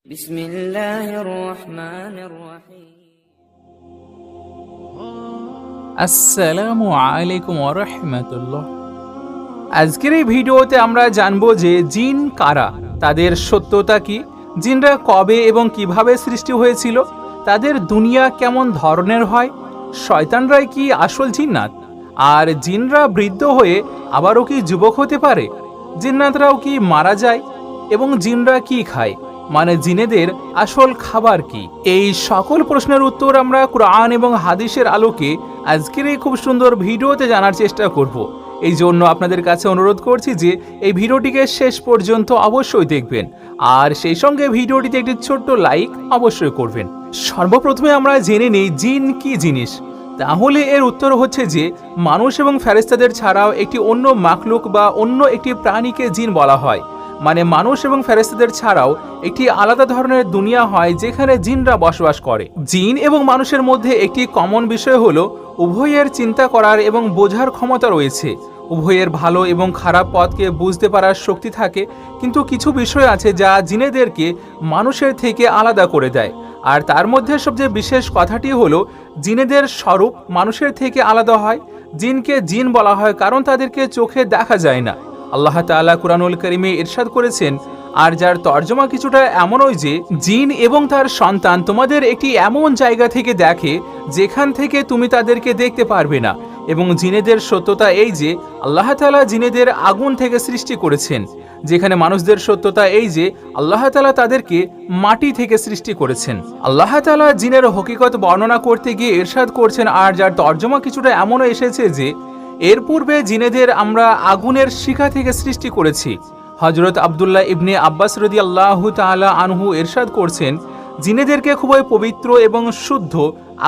বিসমিল্লাহির রহমানির রহিম। আসসালামু আলাইকুম ওয়া রাহমাতুল্লাহ। আজকের এই ভিডিওতে আমরা জানবো যে জিন কারা, তাদের সত্যতা কি, জিনরা কবে এবং কিভাবে সৃষ্টি হয়েছিল, তাদের দুনিয়া কেমন ধরনের হয়, শয়তানরাই কি আসল জিন্নাত, আর জিনরা বৃদ্ধ হয়ে আবারও কি যুবক হতে পারে, জিন্নাতরাও কি মারা যায়, এবং জিনরা কি খায়, মানে জিনেদের আসল খাবার কি। এই সকল প্রশ্নের উত্তর আমরা কুরআন এবং হাদিসের আলোকে আজকের এই খুব সুন্দর ভিডিওতে জানার চেষ্টা করব। এই জন্য আপনাদের কাছে অনুরোধ করছি যে এই ভিডিওটিকে শেষ পর্যন্ত অবশ্যই দেখবেন, আর সেই সঙ্গে ভিডিওটিতে একটি ছোট্ট লাইক অবশ্যই করবেন। সর্বপ্রথমে আমরা জেনে নিই জিন কি জিনিস। তাহলে এর উত্তর হচ্ছে যে মানুষ এবং ফেরেশতাদের ছাড়াও একটি অন্য মাখলুক বা অন্য একটি প্রাণীকে জিন বলা হয়। মানে মানুষ এবং ফেরেশতাদের ছাড়াও একটি আলাদা ধরনের দুনিয়া হয় যেখানে জিনরা বসবাস করে। জিন এবং মানুষের মধ্যে একটি কমন বিষয় হলো উভয়ের চিন্তা করার এবং বোঝার ক্ষমতা রয়েছে। উভয়ের ভালো এবং খারাপ পথকে বুঝতে পারার শক্তি থাকে, কিন্তু কিছু বিষয় আছে যা জিনেদেরকে মানুষের থেকে আলাদা করে দেয়। আর তার মধ্যে সবচেয়ে বিশেষ কথাটি হলো জিনেদের স্বরূপ মানুষের থেকে আলাদা হয়। জিনকে জিন বলা হয় কারণ তাদেরকে চোখে দেখা যায় না। আল্লাহ তাআলা কুরআনুল কারীমে ইরশাদ করেছেন, আর যার তর্জমা কিছুটা এমনই যে জিন এবং তার সন্তান তোমাদের একটি এমন জায়গা থেকে দেখে যেখান থেকে তুমি তাদেরকে দেখতে পারবে না। এবং জিনেদের সত্যতা এই যে আল্লাহ তাআলা জিনেদের আগুন থেকে সৃষ্টি করেছেন, যেখানে মানুষদের সত্যতা এই যে আল্লাহ তাআলা তাদেরকে মাটি থেকে সৃষ্টি করেছেন। আল্লাহ তাআলা জিনের হকিকত বর্ণনা করতে গিয়ে ইরশাদ করছেন, আর যার তর্জমা কিছুটা এমনও এসেছে যে এর পূর্বে জিনেদের আমরা আগুনের শিখা থেকে সৃষ্টি করেছি। হযরত আব্দুল্লাহ ইবনে আব্বাস রাদিয়াল্লাহু তাআলা আনহু ইরশাদ করছেন, জিনেদেরকে খুবই পবিত্র এবং শুদ্ধ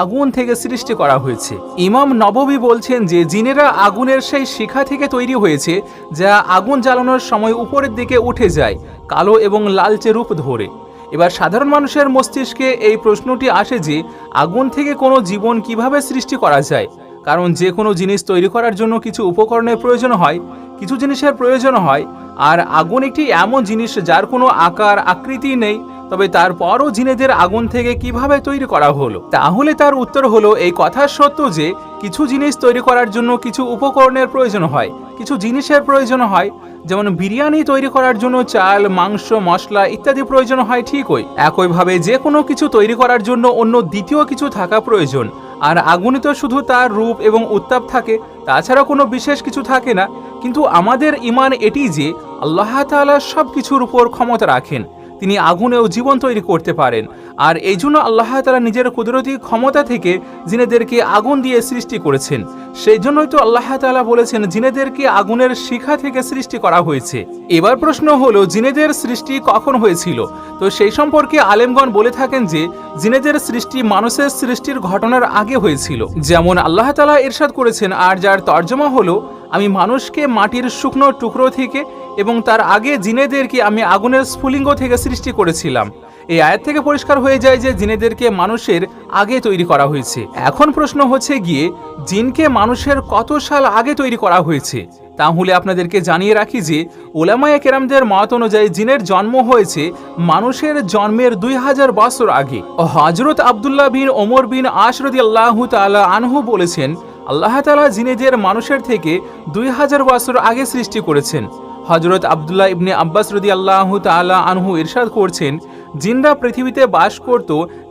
আগুন থেকে সৃষ্টি করা হয়েছে। ইমাম নববী বলছেন যে জিনেরা আগুনের সেই শিখা থেকে তৈরি হয়েছে যা আগুন জ্বালানোর সময় উপরের দিকে উঠে যায় কালো এবং লালচে রূপ ধরে। এবার সাধারণ মানুষের মস্তিষ্কে এই প্রশ্নটি আসে যে আগুন থেকে কোনো জীবন কিভাবে সৃষ্টি করা যায়, কারণ যে কোনো জিনিস তৈরি করার জন্য কিছু উপকরণের প্রয়োজন হয়, কিছু জিনিসের প্রয়োজন হয়। আর আগুন একটি এমন জিনিস যার কোনো আকার আকৃতি নেই, তবে তারপরও জিনেদের আগুন থেকে কিভাবে তৈরি করা হলো। তাহলে তার উত্তর হলো এই কথা সত্য যে কিছু জিনিস তৈরি করার জন্য কিছু উপকরণের প্রয়োজন হয়, কিছু জিনিসের প্রয়োজন হয়। যেমন বিরিয়ানি তৈরি করার জন্য চাল, মাংস, মশলা ইত্যাদি প্রয়োজন হয়, ঠিকই একইভাবে যে কোনো কিছু তৈরি করার জন্য অন্য দ্বিতীয় কিছু থাকা প্রয়োজন। আর আগুনে তো শুধু তার রূপ এবং উত্তাপ থাকে, তাছাড়া কোনো বিশেষ কিছু থাকে না। কিন্তু আমাদের ঈমান এটি যে আল্লাহ তাআলা সব কিছুর উপর ক্ষমতা রাখেন, তিনি আগুনেও জীবন তৈরি করতে পারেন। আর এই জন্য আল্লাহ তাআলা নিজের কুদরতি ক্ষমতা থেকে জিনেদেরকে আগুন দিয়ে সৃষ্টি করেছেন। সেই জন্যই তো আল্লাহ তাআলা বলেছেন জিনেদেরকে আগুনের শিখা থেকে সৃষ্টি করা হয়েছে। এবার প্রশ্ন হলো জিনেদের সৃষ্টি কখন হয়েছিল। তো সেই সম্পর্কে আলেমগণ বলে থাকেন যে জিনেদের সৃষ্টি মানুষের সৃষ্টির ঘটনার আগে হয়েছিল। যেমন আল্লাহ তাআলা ইরশাদ করেছেন, আর যার তর্জমা হলো আমি মানুষকে মাটির শুকনো টুকরো থেকে এবং তার আগে জিনেদেরকে আমি আগুনের স্ফুলিঙ্গ থেকে সৃষ্টি করেছিলাম। এই আয়াত থেকে পরিষ্কার হয়ে যায় যে জিনেদেরকে মানুষের আগে তৈরি করা হয়েছে। এখন প্রশ্ন হচ্ছে গিয়ে জিনকে মানুষের কত সাল আগে তৈরি করা হয়েছে। তাহলে আপনাদেরকে জানিয়ে রাখি যে উলামায়ে কেরামদের মত অনুযায়ী জিনের জন্ম হয়েছে মানুষের জন্মের 2000 বছর আগে। হযরত আব্দুল্লাহ বিন ওমর বিন আস রাদিয়াল্লাহু তাআলা আনহু বলেছেন, আল্লাহ তাআলা জিনেদের মানুষের থেকে 2000 বছর আগে সৃষ্টি করেছেন। হযরত আব্দুল্লাহ ইবনে আব্বাস রাদিয়াল্লাহু তাআলা আনহু ইরশাদ করছেন, জিনরা পৃথিবীতে বাস করত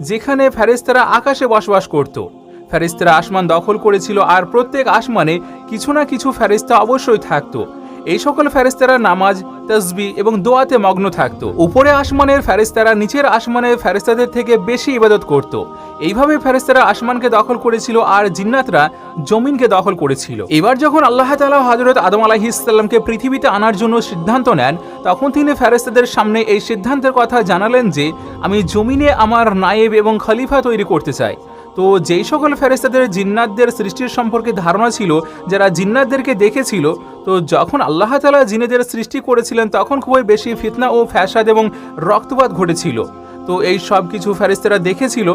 যেখানে ফেরেশতারা আকাশে বসবাস করত। ফেরেশতারা আসমান দখল করেছিল, আর প্রত্যেক আসমানে কিছু না কিছু ফেরেশতা অবশ্যই থাকতো। এই সকল ফেরেশতারা নামাজ, তাসবিহ এবং দোয়াতে মগ্ন থাকত। উপরে আসমানের ফেরেশতারা নিচের আসমানের ফেরেশতাদের থেকে বেশি ইবাদত করত। এইভাবে ফেরেশতারা আসমানকে দখল করেছিল, আর জিন্নাতরা জমিনকে দখল করেছিল। এবার যখন আল্লাহ তাআলা হযরত আদম আলাইহিস সালামকে পৃথিবীতে আনার জন্য সিদ্ধান্ত নেন, তখন তিনি ফেরেশতাদের সামনে এই সিদ্ধান্তের কথা জানালেন যে আমি জমিনে আমার নায়েব এবং খলিফা তৈরি করতে চাই। তো যেই সকল ফেরেশতাদের জিন্নাতদের সৃষ্টির সম্পর্কে ধারণা ছিল, যারা জিন্নাতদেরকে দেখেছিল, তো যখন আল্লাহ তাআলা জিনেদের সৃষ্টি করেছিলেন তখন খুবই বেশি ফিতনা ও ফ্যাসাদ এবং রক্তপাত ঘটেছিল। তো এই সব কিছু ফেরেশতারা দেখেছিল,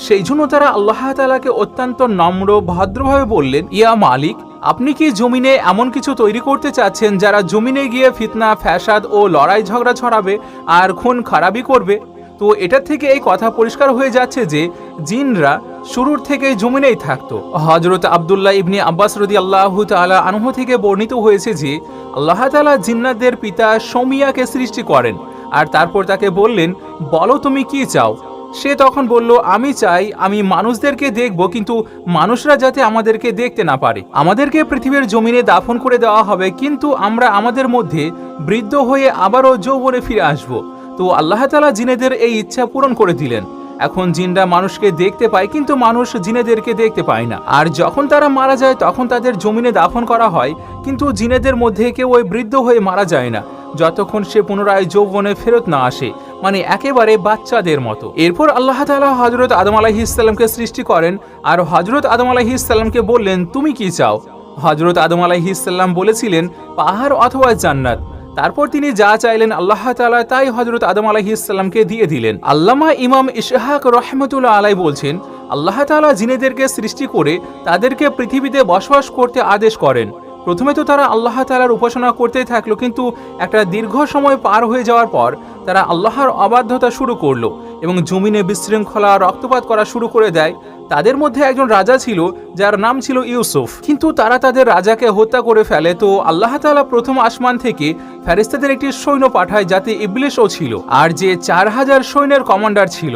সেই জন্য তারা আল্লাহ তাআলাকে অত্যন্ত নম্র ভদ্রভাবে বললেন, ইয়া মালিক, আপনি কি জমিনে এমন কিছু তৈরি করতে চাচ্ছেন যারা জমিনে গিয়ে ফিতনা, ফ্যাসাদ ও লড়াই ঝগড়া ছড়াবে আর খুন খারাপি করবে? তো এটা থেকে এই কথা পরিষ্কার হয়ে যাচ্ছে যে জিনরা শুরুর থেকে জমিনেই থাকতো। হযরত আব্দুল্লাহ ইবনে আব্বাস রাদিয়াল্লাহু তাআলা আনহু থেকে বর্ণিত হয়েছে যে আল্লাহ তাআলা জিন্নাতদের পিতা শমিয়াকে সৃষ্টি করেন আর তারপর তাকে বললেন, বলো তুমি কি চাও। সে তখন বলল, আমি চাই আমি মানুষদেরকে দেখব, কিন্তু মানুষরা যাতে আমাদেরকে দেখতে না পারে। আমাদেরকে পৃথিবীর জমিনে দাফন করে দেওয়া হবে, কিন্তু আমরা আমাদের মধ্যে বৃদ্ধ হয়ে আবারও যৌবনে ফিরে আসব। তো আল্লাহ তাআলা জিনেদের এই ইচ্ছা পূরণ করে দিলেন। এখন জিনরা মানুষকে দেখতে পায়, কিন্তু মানুষ জিনেদেরকে দেখতে পায় না। আর যখন তারা মারা যায় তখন তাদের জমিনে দাফন করা হয়, কিন্তু জিনেদের মধ্যে কেউ ওই বৃদ্ধ হয়ে মারা যায় না যতক্ষণ সে পুনরায় যৌবনে ফেরত না আসে, মানে একেবারে বাচ্চাদের মতো। এরপর আল্লাহ তাআলা হযরত আদম আলাইহিস সালামকে সৃষ্টি করেন আর হযরত আদম আলাইহিস সালামকে বললেন, তুমি কি চাও। হযরত আদম আলাইহিস সালাম বলেছিলেন, পাহাড় অথবা জান্নাত। তারপর তিনি যা চাইলেন আল্লাহ তাআলা তাই হযরত আদম আলাইহিস সালামকে দিয়ে দিলেন। আল্লামা ইমাম ইসহাক রাহমাতুল্লাহ আলাইহি বলছেন, আল্লাহ তাআলা জিনেদেরকে সৃষ্টি করে তাদেরকে পৃথিবীতে বসবাস করতে আদেশ করেন। প্রথমে তো তারা আল্লাহ তাআলার উপাসনা করতেই থাকলো, কিন্তু একটা দীর্ঘ সময় পার হয়ে যাওয়ার পর তারা আল্লাহর অবাধ্যতা শুরু করলো এবং জমিনে বিশৃঙ্খলা রক্তপাত করা শুরু করে দেয়। তাদের মধ্যে একজন রাজা ছিল যার নাম ছিল ইউসুফ, কিন্তু তারা তাদের রাজাকে হত্যা করে ফেলে। তো আল্লাহ তাআলা প্রথম আসমান থেকে ফেরেশতাদের একটি সৈন্য পাঠায়, যাতে ইবলিসও ছিল আর যে 4000 সৈন্যের কমান্ডার ছিল।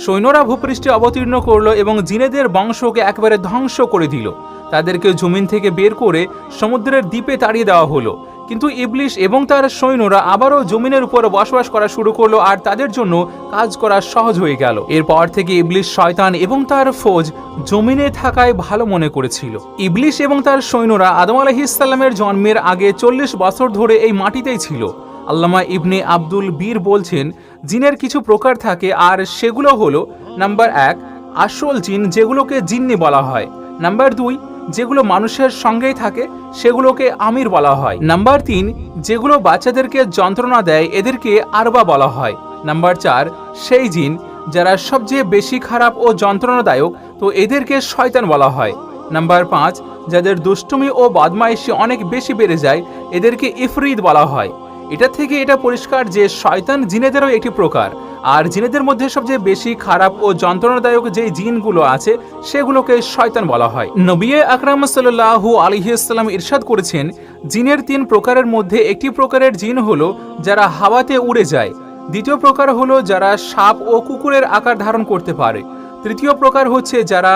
সৈন্যরা ভূপৃষ্ঠে অবতীর্ণ করলো এবং জিনেদের বংশকে একেবারে ধ্বংস করে দিল। তাদেরকে জমিন থেকে বের করে সমুদ্রের দ্বীপে তাড়িয়ে দেওয়া হলো, কিন্তু ইবলিস এবং তার সৈন্যরা আবারও জমিনের উপর বসবাস করা শুরু করলো আর তাদের জন্য কাজ করা সহজ হয়ে গেল। এরপর থেকে ইবলিস শয়তান এবং তার ফৌজ জমিনে থাকায় ভালো মনে করেছিল। ইবলিস এবং তার সৈন্যরা আদম আলাইহিস সালামের জন্মের আগে 40 বছর ধরে এই মাটিতেই ছিল। আল্লামা ইবনে আব্দুল বীর বলছেন, জিনের কিছু প্রকার থাকে আর সেগুলো হলো, নাম্বার 1 আসল জিন, যেগুলোকে জিন্নি বলা হয়। নাম্বার 2 যেগুলো মানুষের সঙ্গেই থাকে সেগুলোকে আমির বলা হয়। নাম্বার 3 যেগুলো বাচ্চাদেরকে যন্ত্রণা দেয় এদেরকে আরবা বলা হয়। নাম্বার 4 সেই জিন যারা সবচেয়ে বেশি খারাপ ও যন্ত্রণাদায়ক, তো এদেরকে শয়তান বলা হয়। নাম্বার 5 যাদের দুষ্টুমি ও বদমাইশি অনেক বেশি বেড়ে যায় এদেরকে ইফরিত বলা হয়। এটা থেকে এটা পরিষ্কার যে শয়তান জিনেদেরও একটি প্রকার, আর জিনেদের মধ্যে সবচেয়ে বেশি খারাপ ও যন্ত্রণাদায়ক যে জিনগুলো আছে সেগুলোকে শয়তান বলা হয়। নবী আকরাম সাল্লাল্লাহু আলাইহি ওয়াসাল্লাম ইরশাদ করেছেন, জিনের 3 প্রকারের মধ্যে একটি প্রকারের জিন হলো যারা হাওয়াতে উড়ে যায়, দ্বিতীয় প্রকার হলো যারা সাপ ও কুকুরের আকার ধারণ করতে পারে, তৃতীয় প্রকার হচ্ছে যারা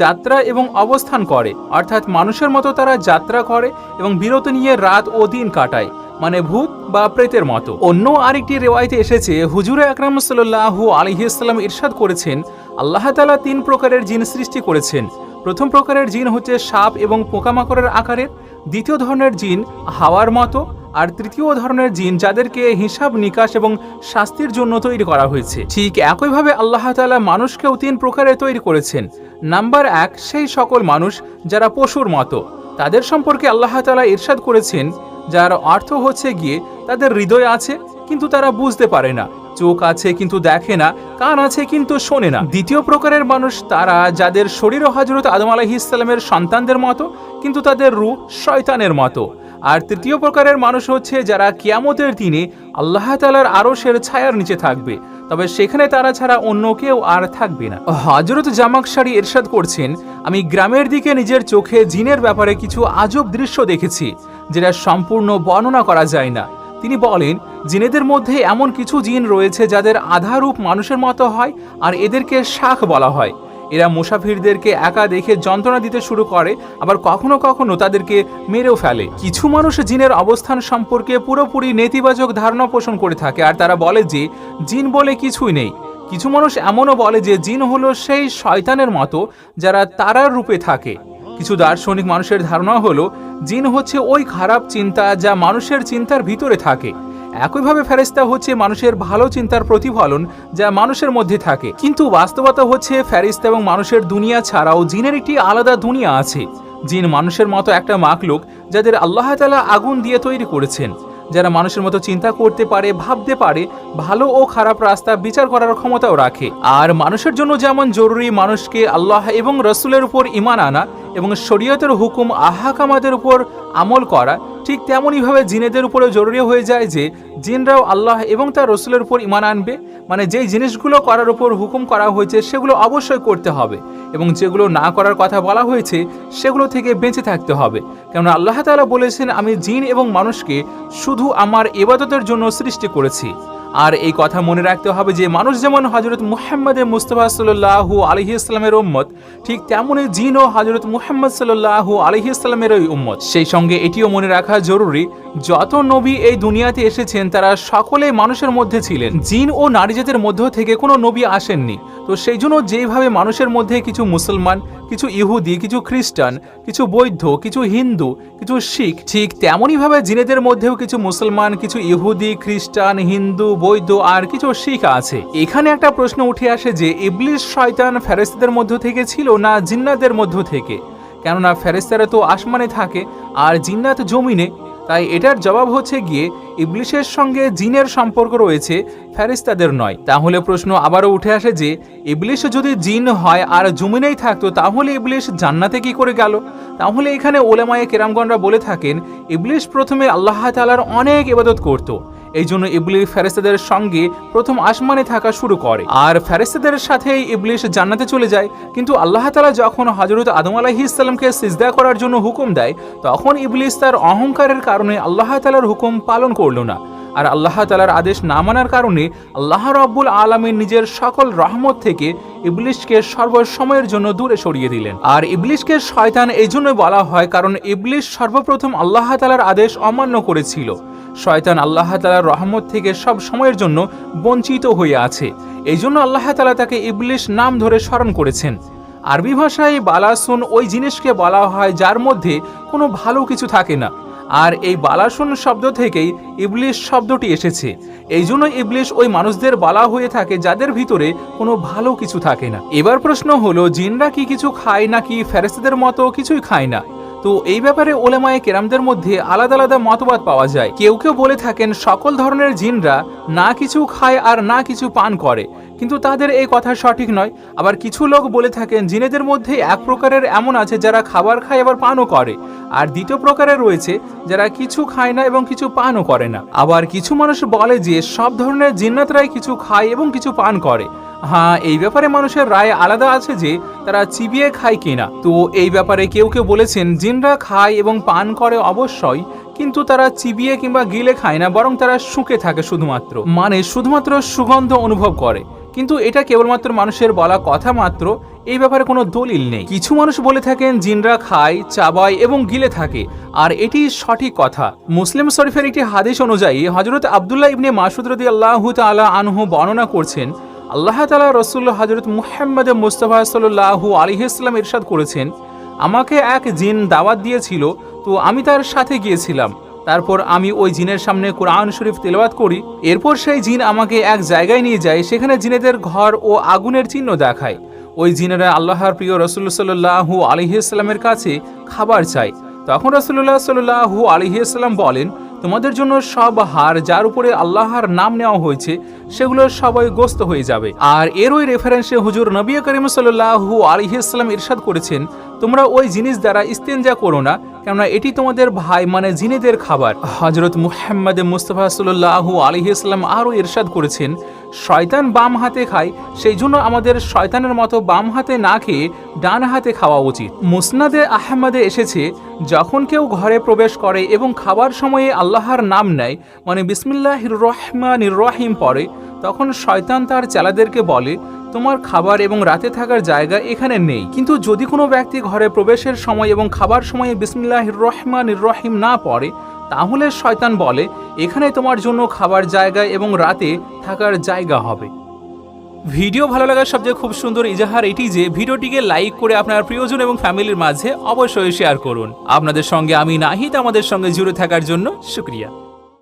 যাত্রা এবং অবস্থান করে, অর্থাৎ মানুষের মতো তারা যাত্রা করে এবং বিরতি নিয়ে রাত ও দিন কাটায়, মানে ভূত বা প্রেতের মতো। অন্য আরেকটি রিওয়ায়াতে এসেছে, হুজুরে আকরাম সাল্লাল্লাহু আলাইহি ওয়াসাল্লাম ইরশাদ করেছেন, আল্লাহ তাআলা 3 প্রকারের জিন সৃষ্টি করেছেন। প্রথম প্রকারের জিন হচ্ছে সাপ এবং পোকামাকড়ের আকারের, দ্বিতীয় ধরনের জিন হাওয়ার মতো, আর তৃতীয় ধরনের জিন যাদেরকে হিসাব নিকাশ এবং শাস্তির জন্য তৈরি করা হয়েছে। ঠিক একইভাবে আল্লাহ তাআলা মানুষকেও 3 প্রকারে তৈরি করেছেন। নাম্বার 1 সেই সকল মানুষ যারা পশুর মতো, তাদের সম্পর্কে আল্লাহ তাআলা ইরশাদ করেছেন, যার অর্থ হচ্ছে গিয়ে তাদের হৃদয় আছে কিন্তু তারা বুঝতে পারে না, চোখ আছে কিন্তু দেখে না, কান আছে কিন্তু শোনে না। দ্বিতীয় প্রকারের মানুষ তারা যাদের শরীর হযরত আদম আলাইহিস সালামের সন্তানদের মতো, কিন্তু তাদের রূহ শয়তানের মতো। আর তৃতীয় প্রকারের মানুষ হচ্ছে যারা কিয়ামতের দিনে আল্লাহ তাআলার আরশের ছায়ার নিচে থাকবে, তবে সেখানে তারা ছাড়া অন্য কেউ আর থাকবে না। হযরত জামাকশারী ইরশাদ করছেন, আমি গ্রামের দিকে নিজের চোখে জিনের ব্যাপারে কিছু আজব দৃশ্য দেখেছি যেটা সম্পূর্ণ বর্ণনা করা যায় না। তিনি বলেন, জিনেদের মধ্যে এমন কিছু জিন রয়েছে যাদের আধা রূপ মানুষের মতো হয় আর এদেরকে শাখ বলা হয়। এরা মুসাফিরদেরকে একা দেখে যন্ত্রণা দিতে শুরু করে, আবার কখনো কখনো তাদেরকে মেরেও ফেলে। কিছু মানুষ জিনের অবস্থান সম্পর্কে পুরোপুরি নেতিবাচক ধারণা পোষণ করে থাকে আর তারা বলে যে জিন বলে কিছুই নেই। কিছু মানুষ এমনও বলে যে জিন হলো সেই শয়তানের মতো যারা তারার রূপে থাকে। কিছু দার্শনিক মানুষের ধারণা হলো জিন হচ্ছে ওই খারাপ চিন্তা যা মানুষের চিন্তার ভিতরে থাকে। একইভাবে ফেরেশতা হচ্ছে মানুষের ভালো চিন্তার প্রতিফলন যা মানুষের মধ্যে থাকে। কিন্তু বাস্তবতা হচ্ছে ফেরেশতা এবং মানুষের দুনিয়া ছাড়াও জিনের একটি আলাদা দুনিয়া আছে। জিন মানুষের মতো একটা মাখলুক যাদের আল্লাহ তাআলা আগুন দিয়ে তৈরি করেছেন, যারা মানুষের মতো চিন্তা করতে পারে, ভাবতে পারে, ভালো ও খারাপ রাস্তা বিচার করার ক্ষমতাও রাখে। আর মানুষের জন্য যেমন জরুরি মানুষকে আল্লাহ এবং রসুলের উপর ঈমান আনা এবং শরীয়তের হুকুম আহকামাদের উপর আমল করা, ঠিক তেমনইভাবে জিনেদের উপরেও জরুরি হয়ে যায় যে জিনরাও আল্লাহ এবং তার রসুলের উপর ঈমান আনবে, মানে যেই জিনিসগুলো করার উপর হুকুম করা হয়েছে সেগুলো অবশ্যই করতে হবে এবং যেগুলো না করার কথা বলা হয়েছে সেগুলো থেকে বেঁচে থাকতে হবে। কেননা আল্লাহ তাআলা বলেছেন, আমি জিন এবং মানুষকে শুধু আমার ইবাদতের জন্য সৃষ্টি করেছি। আর এই কথা মনে রাখতে হবে যে মানুষ যেমন হযরত মুহাম্মদ মুস্তাফা সাল্লাল্লাহু আলাইহি ওয়াসাল্লামের উম্মত, ঠিক তেমনি জিনও হযরত মুহাম্মদ সাল্লাল্লাহু আলাইহি ওয়াসাল্লামেরই উম্মত। সেই সঙ্গে এটিও মনে রাখা জরুরি, যত নবী এই দুনিয়াতে এসেছেন তারা সকলেই মানুষের মধ্যে ছিলেন, জিন ও নারী জাতির মধ্য থেকে কোনো নবী আসেননি। তো সেই জন্য যেইভাবে মানুষের মধ্যে কিছু মুসলমান, কিছু ইহুদি, কিছু খ্রিস্টান, কিছু বৌদ্ধ, কিছু হিন্দু, কিছু শিখ, ঠিক তেমনইভাবে জিনেদের মধ্যেও কিছু মুসলমান, কিছু ইহুদি, খ্রিস্টান, হিন্দু, বৌদ্ধ আর কিছু শিখ আছে। এখানে একটা প্রশ্ন উঠে আসে যে ইবলিস শয়তান ফেরেশতাদের মধ্য থেকে ছিল না জিন্নাতের মধ্য থেকে? কেননা ফেরেশতারা তো আসমানে থাকে আর জিন্নাত জমিনে। তাই এটার জবাব হচ্ছে গিয়ে ইবলিসের সঙ্গে জিনের সম্পর্ক রয়েছে, ফেরেশতাদের নয়। তাহলে প্রশ্ন আবারও উঠে আসে যে ইবলিস যদি জিন হয় আর জমিনেই থাকতো তাহলে ইবলিস জান্নাতে কি করে গেল? তাহলে এখানে ওলামায়ে কেরামগণরা বলে থাকেন ইবলিস প্রথমে আল্লাহ তাআলার অনেক ইবাদত করত, এই জন্য ইবলিস ফেরেশতাদের সঙ্গে প্রথম আসমানে থাকা শুরু করে আর ফেরেশতাদের সাথেই ইবলিস জান্নাতে চলে যায়। কিন্তু আল্লাহ তাআলা যখন হযরত আদম আলাইহিস সালামকে সিজদা করার জন্য হুকুম দেয় তখন ইবলিস তার অহংকারের কারণে আল্লাহ তাআলার হুকুম পালন করলো না, আর আল্লাহ তাআলার আদেশ না মানার কারণে আল্লাহ রাব্বুল আলামিন নিজের সকল রহমত থেকে ইবলিসকে সর্বসময়ের জন্য দূরে সরিয়ে দিলেন। আর ইবলিসকে শয়তান এই জন্য বলা হয় কারণ ইবলিস সর্বপ্রথম আল্লাহ তাআলার আদেশ অমান্য করেছিল। শয়তান আল্লাহ তাআলার রহমত থেকে সব সময়ের জন্য বঞ্চিত হয়ে আছে, এই জন্য আল্লাহ তাআলা তাকে ইবলিস নাম ধরে স্মরণ করেছেন। আরবি ভাষায় বালাসুন ওই জিনিসকে বলা হয় যার মধ্যে কোনো ভালো কিছু থাকে না, আর এই বালাসুন শব্দ থেকেই ইবলিস শব্দটি এসেছে। এই জন্য ইবলিস ওই মানুষদের বলা হয়ে থাকে যাদের ভিতরে কোনো ভালো কিছু থাকে না। এবার প্রশ্ন হলো, জিনরা কি কিছু খায় নাকি ফেরেশতাদের মতো কিছুই খায় না? তো এই ব্যাপারে ওলামায়ে কেরামদের মধ্যে আলাদা আলাদা মতবাদ পাওয়া যায়। কেউ কেউ বলে থাকেন সকল ধরনের জিনরা না কিছু খায় আর না কিছু পান করে, কিন্তু তাদের এই কথা সঠিক নয়। আবার কিছু লোক বলে থাকেন জিনেদের মধ্যে এক প্রকারের এমন আছে যারা খাবার খায় আবার পানও করে, আর দ্বিতীয় প্রকারের রয়েছে যারা কিছু খায় না এবং কিছু পানও করে না। আবার কিছু মানুষ বলে যে সব ধরনের জিন্নাতরাই কিছু খায় এবং কিছু পান করে। হ্যাঁ, এই ব্যাপারে মানুষের রায় আলাদা আছে যে তারা চিবিয়ে খায় কিনা। তো এই ব্যাপারে কেউ কেউ বলেছেন জিনরা খায় এবং পান করে অবশ্যই, কিন্তু তারা চিবিয়ে কিংবা গিলে খায় না, বরং তারা শুঁকে থাকে শুধুমাত্র, মানে শুধুমাত্র সুগন্ধ অনুভব করে। কিন্তু এটা কেবলমাত্র মানুষের বলা কথা মাত্র, এই ব্যাপারে কোনো দলিল নেই। কিছু মানুষ বলে থাকেন জিনরা খায়, চাবায় এবং গিলে থাকে, আর এটি সঠিক কথা। মুসলিম শরীফের একটি হাদিস অনুযায়ী হযরত আব্দুল্লাহ ইবনে মাসউদ রাদিয়াল্লাহু তাআলা আনহু বর্ণনা করছেন, আল্লাহ তাআলা রাসূল হযরত মুহাম্মদ মুস্তাফা সাল্লাল্লাহু আলাইহি ওয়াসাল্লাম ইরশাদ করেছেন, আমাকে এক জিন দাওয়াত দিয়েছিল, তো আমি তার সাথে গিয়েছিলাম। তারপর আমি ওই জিনের সামনে কোরআন শরীফ তেলাওয়াত করি। এরপর সেই জিন আমাকে এক জায়গায় নিয়ে যায়, সেখানে জিনেদের ঘর ও আগুনের চিহ্ন দেখায়। ওই জিনেরা আল্লাহর প্রিয় রাসূল সাল্লাল্লাহু আলাইহি ওয়াসাল্লামের কাছে খাবার চায়। তখন রাসূলুল্লাহ সাল্লাল্লাহু আলাইহি ওয়াসাল্লাম বলেন, তোমাদের জন্য সব হার যার উপরে আল্লাহর নাম নেওয়া হয়েছে সেগুলো সবাই গোস্ত হয়ে যাবে। আর এর ওই রেফারেন্সে হুজুর নবী করিম সাল্লাল্লাহু আলাইহি ওয়াসাল্লাম ইরশাদ করেছেন, তোমরা ওই জিনিস দ্বারা ইস্তেনজা করো না, কেননা এটি তোমাদের ভাই মানে জিনেদের খাবার। হযরত মুহাম্মদ মুস্তাফা সাল্লাল্লাহু আলাইহি ওয়াসাল্লাম আরও ইরশাদ করেছেন, শয়তান বাম হাতে খায়, সেই জন্য আমাদের শয়তানের মতো বাম হাতে না খেয়ে ডান হাতে খাওয়া উচিত। মুসনাদে আহমদে এসেছে, যখন কেউ ঘরে প্রবেশ করে এবং খাবার সময়ে আল্লাহর নাম নেয়, মানে বিসমিল্লাহির রহমানির রহিম পড়ে, তখন শয়তান তার চেলাদেরকে বলে, তোমার খাবার এবং রাতে থাকার জায়গা এখানে নেই। কিন্তু যদি কোনো ব্যক্তি ঘরে প্রবেশের সময় এবং খাবার সময়ে বিসমিল্লাহির রহমানির রহিম না পড়ে, তাহলে শয়তান বলে, এখানে তোমার জন্য খাবার জায়গা এবং রাতে থাকার জায়গা হবে। ভিডিও ভালো লাগার সবচেয়ে খুব সুন্দর ইজাহার এটি যে ভিডিওটিকে লাইক করে আপনার প্রিয়জন এবং ফ্যামিলির মাঝে অবশ্যই শেয়ার করুন। আপনাদের সঙ্গে আমি নাহিদ, আমাদের সঙ্গে জুড়ে থাকার জন্য শুকরিয়া।